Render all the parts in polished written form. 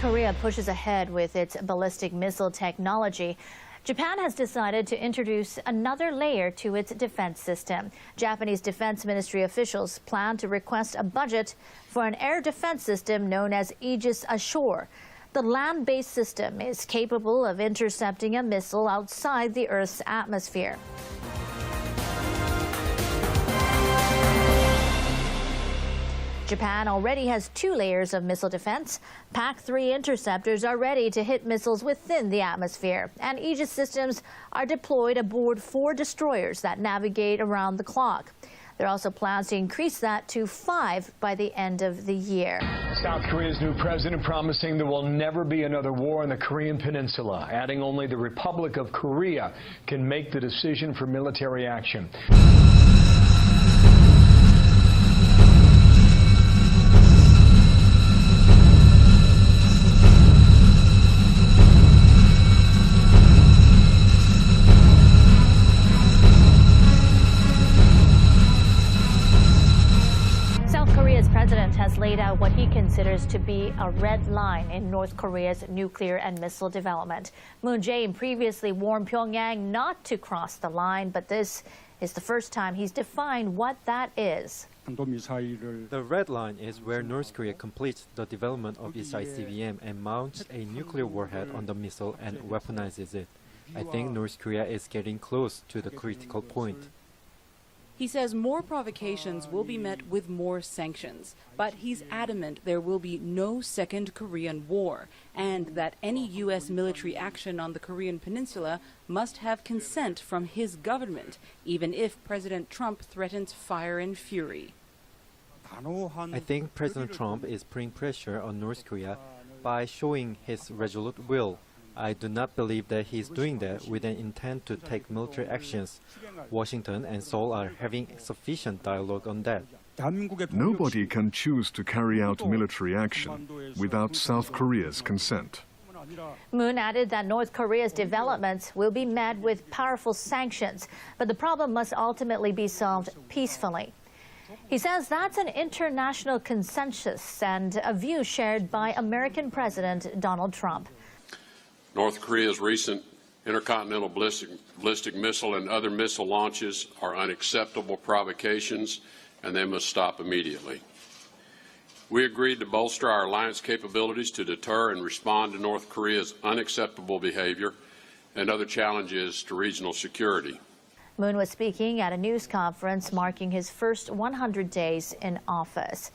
Korea pushes ahead with its ballistic missile technology, Japan has decided to introduce another layer to its defense system. Japanese Defense Ministry officials plan to request a budget for an air defense system known as Aegis Ashore. The land-based system is capable of intercepting a missile outside the Earth's atmosphere. Japan already has 2 layers of missile defense. PAC-3 interceptors are ready to hit missiles within the atmosphere, and Aegis systems are deployed aboard 4 destroyers that navigate around the clock. There are also plans to increase that to 5 by the end of the year. South Korea's new president promising there will never be another war on the Korean Peninsula, adding only the Republic of Korea can make the decision for military action. Has laid out what he considers to be a red line in North Korea's nuclear and missile development. Moon Jae-in previously warned Pyongyang not to cross the line, but this is the first time he's defined what that is. The red line is where North Korea completes the development of its ICBM and mounts a nuclear warhead on the missile and weaponizes it. I think North Korea is getting close to the critical point. He says more provocations will be met with more sanctions, but he's adamant there will be no second Korean war, and that any U.S. military action on the Korean Peninsula must have consent from his government, even if President Trump threatens fire and fury. I think President Trump is putting pressure on North Korea by showing his resolute will. I do not believe that he is doing that with an intent to take military actions. Washington and Seoul are having sufficient dialogue on that. Nobody can choose to carry out military action without South Korea's consent. Moon added that North Korea's developments will be met with powerful sanctions, but the problem must ultimately be solved peacefully. He says that's an international consensus and a view shared by American President Donald Trump. North Korea's recent intercontinental ballistic missile and other missile launches are unacceptable provocations, and they must stop immediately. We agreed to bolster our alliance capabilities to deter and respond to North Korea's unacceptable behavior and other challenges to regional security. Moon was speaking at a news conference marking his first 100 days in office.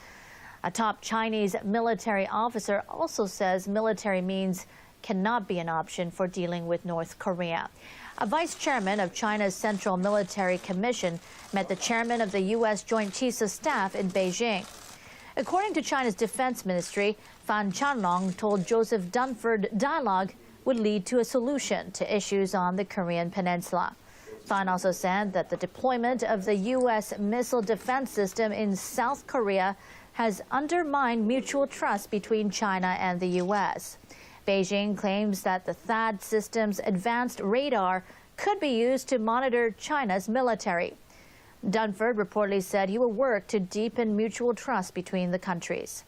A top Chinese military officer also says military means cannot be an option for dealing with North Korea. A vice chairman of China's Central Military Commission met the chairman of the U.S. Joint Chiefs of Staff in Beijing. According to China's Defense Ministry, Fan Chanlong told Joseph Dunford dialogue would lead to a solution to issues on the Korean Peninsula. Fan also said that the deployment of the U.S. missile defense system in South Korea has undermined mutual trust between China and the U.S. Beijing claims that the THAAD system's advanced radar could be used to monitor China's military. Dunford reportedly said he will work to deepen mutual trust between the countries.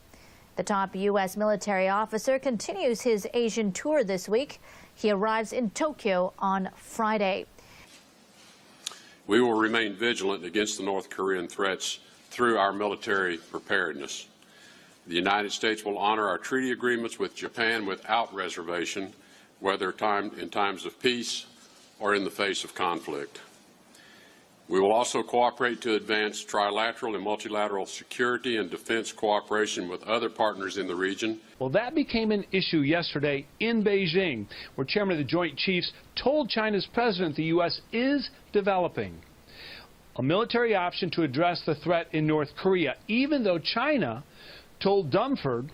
The top U.S. military officer continues his Asian tour this week. He arrives in Tokyo on Friday. We will remain vigilant against the North Korean threats through our military preparedness. The United States will honor our treaty agreements with Japan without reservation, whether in times of peace or in the face of conflict. We will also cooperate to advance trilateral and multilateral security and defense cooperation with other partners in the region. Well, that became an issue yesterday in Beijing, where Chairman of the Joint Chiefs told China's president the U.S. is developing a military option to address the threat in North Korea, even though China told Dunford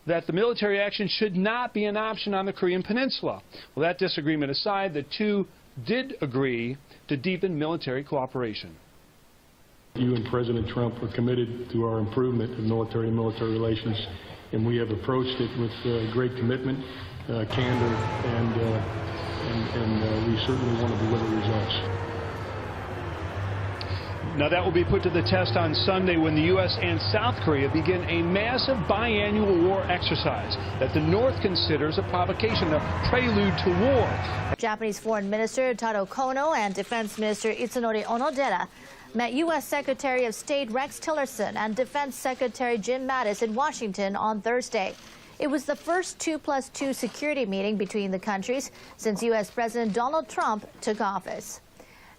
that the military action should not be an option on the Korean Peninsula. Well, that disagreement aside, the two did agree to deepen military cooperation. You and President Trump are committed to our improvement of military and military relations, and we have approached it with great commitment, candor, and we certainly want to deliver results. Now that will be put to the test on Sunday when the U.S. and South Korea begin a massive biannual war exercise that the North considers a provocation, a prelude to war. Japanese Foreign Minister Taro Kono and Defense Minister Itsunori Onodera met U.S. Secretary of State Rex Tillerson and Defense Secretary Jim Mattis in Washington on Thursday. It was the first 2+2 security meeting between the countries since U.S. President Donald Trump took office.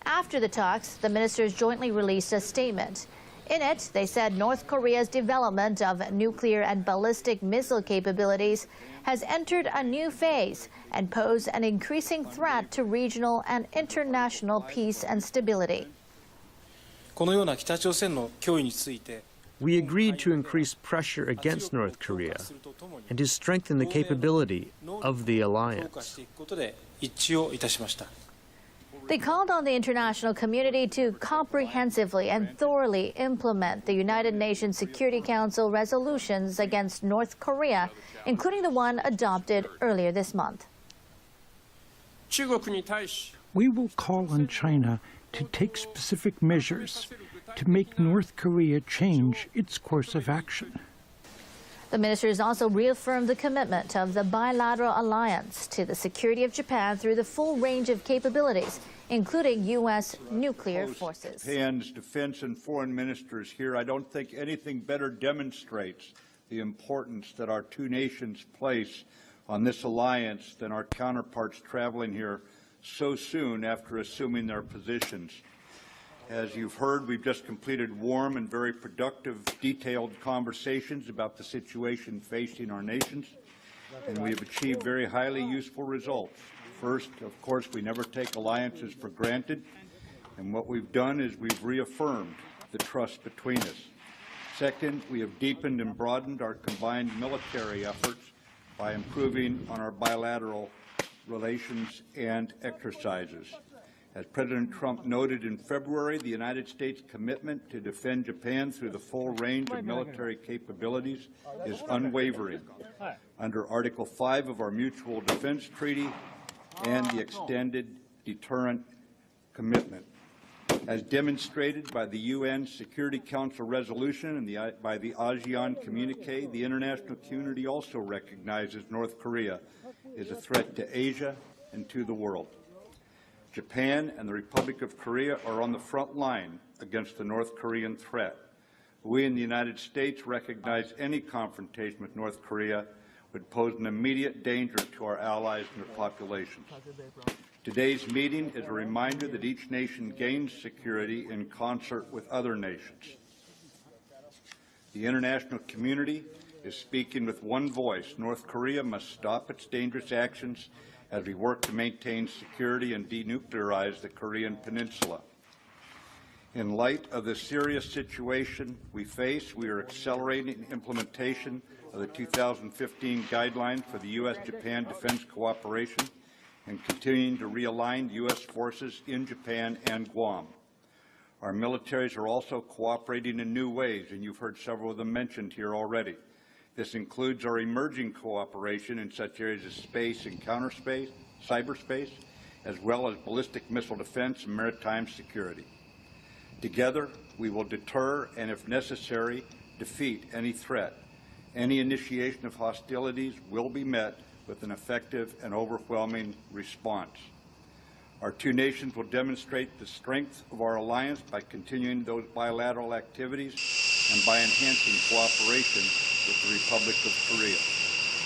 After the talks, the ministers jointly released a statement. In it, they said North Korea's development of nuclear and ballistic missile capabilities has entered a new phase and pose an increasing threat to regional and international peace and stability. We agreed to increase pressure against North Korea and to strengthen the capability of the alliance. They called on the international community to comprehensively and thoroughly implement the United Nations Security Council resolutions against North Korea, including the one adopted earlier this month. We will call on China to take specific measures to make North Korea change its course of action. The ministers also reaffirmed the commitment of the bilateral alliance to the security of Japan through the full range of capabilities, including U.S. nuclear forces. Japan's defense and foreign ministers here, I don't think anything better demonstrates the importance that our two nations place on this alliance than our counterparts traveling here so soon after assuming their positions. As you've heard, we've just completed warm and very productive, detailed conversations about the situation facing our nations, and we have achieved very highly useful results. First, of course, we never take alliances for granted, and what we've done is we've reaffirmed the trust between us. Second, we have deepened and broadened our combined military efforts by improving on our bilateral relations and exercises. As President Trump noted in February, the United States' commitment to defend Japan through the full range of military capabilities is unwavering under Article 5 of our Mutual Defense Treaty and the extended deterrent commitment. As demonstrated by the UN Security Council resolution and by the ASEAN communique, the international community also recognizes North Korea is a threat to Asia and to the world. Japan and the Republic of Korea are on the front line against the North Korean threat. We in the United States recognize any confrontation with North Korea would pose an immediate danger to our allies and their populations. Today's meeting is a reminder that each nation gains security in concert with other nations. The international community is speaking with one voice. North Korea must stop its dangerous actions as we work to maintain security and denuclearize the Korean Peninsula. In light of the serious situation we face, we are accelerating implementation of the 2015 guidelines for the U.S.-Japan defense cooperation and continuing to realign U.S. forces in Japan and Guam. Our militaries are also cooperating in new ways, and you've heard several of them mentioned here already. This includes our emerging cooperation in such areas as space and counterspace, cyberspace, as well as ballistic missile defense and maritime security. Together, we will deter and, if necessary, defeat any threat. Any initiation of hostilities will be met with an effective and overwhelming response. Our two nations will demonstrate the strength of our alliance by continuing those bilateral activities and by enhancing cooperation with the Republic of Korea.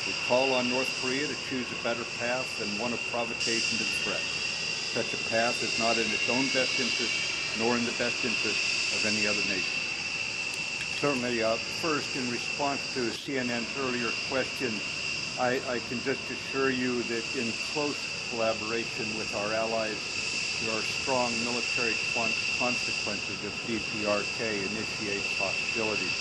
We call on North Korea to choose a better path than one of provocation and threat. Such a path is not in its own best interest, nor in the best interest of any other nation. Certainly, first, in response to CNN's earlier question, I can just assure you that in close collaboration with our allies, there are strong military consequences if DPRK initiates hostilities.